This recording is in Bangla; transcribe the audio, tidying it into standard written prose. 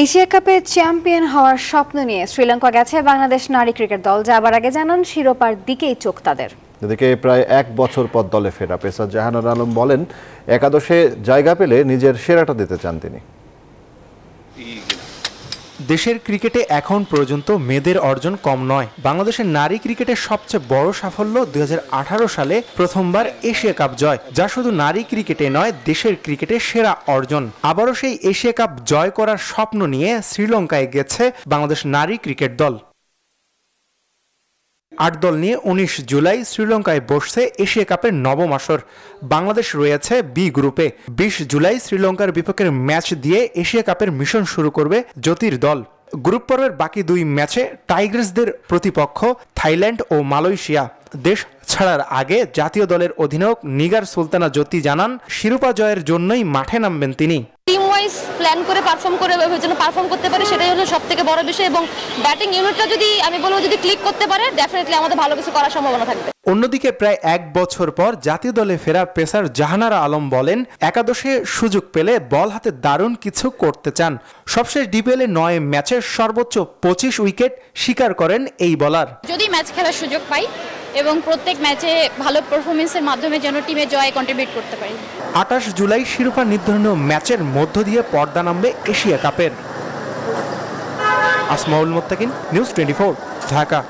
এশিয়া কাপে চ্যাম্পিয়ন হওয়ার স্বপ্ন নিয়ে শ্রীলঙ্কা গেছে বাংলাদেশ নারী ক্রিকেট দল। যাবার আগে জানান শিরোপার দিকেই চোখ তাদের। এদিকে প্রায় 1 বছর পর দলে ফেরা পেসার জাহানারা আলম বলেন, একাদশে জায়গা পেলে নিজের সেরাটা দিতে চান তিনি। দেশের ক্রিকেটে এখন পর্যন্ত মেয়েদের অর্জন কম নয়। বাংলাদেশের নারী ক্রিকেটের সবচেয়ে বড় সাফল্য 2018 সালে প্রথমবার এশিয়া কাপ জয়, যা শুধু নারী ক্রিকেটে নয়, দেশের ক্রিকেটের সেরা অর্জন। আবারও সেই এশিয়া কাপ জয় করার স্বপ্ন নিয়ে শ্রীলঙ্কায় গেছে বাংলাদেশ নারী ক্রিকেট দল। 8 দল নিয়ে 19 জুলাই শ্রীলঙ্কায় বসছে এশিয়া কাপের নবম আসর। বাংলাদেশ রয়েছে বি গ্রুপে। 20 জুলাই শ্রীলঙ্কার বিপক্ষের ম্যাচ দিয়ে এশিয়া কাপের মিশন শুরু করবে জ্যোতির দল। গ্রুপ পর্বের বাকি 2 ম্যাচে টাইগার্সদের প্রতিপক্ষ থাইল্যান্ড ও মালয়েশিয়া। দেশ ছাড়ার আগে জাতীয় দলের অধিনায়ক নিগার সুলতানা জ্যোতি জানান, শিরোপা জয়ের জন্যই মাঠে নামবেন তিনি। টিম ওয়াইজ প্ল্যান করে পারফর্ম করে যেন পারফর্ম করতে পারে, সেটাই হলো সবথেকে বড় বিষয়। এবং ব্যাটিং ইউনিটটা যদি আমি বলবো যদি ক্লিক করতে পারে, ডেফিনেটলি আমাদের ভালো কিছু করার সম্ভাবনা থাকবে। অন্যদিকে প্রায় 1 বছর পর জাতীয় দলে ফেরা পেসার জাহানারা আলম বলেন, একাদশে সুযোগ পেলে বল হাতে দারুণ কিছু করতে চান। সবশেষ ডিপিএলে 9 ম্যাচের সর্বোচ্চ 25 উইকেট শিকার করেন এই বোলার। যদি ম্যাচ খেলার সুযোগ পাই এবং প্রত্যেক ম্যাচে ভালো পারফরমেন্সের মাধ্যমে যেন টিমে জয়ে কন্ট্রিবিউট করতে পারি। 28 জুলাই শিরোপা নির্ধারণী ম্যাচের মধ্য দিয়ে পর্দা নামবে এশিয়া কাপের। আসমাউল মুত্তাকিন, নিউজ 24, ঢাকা।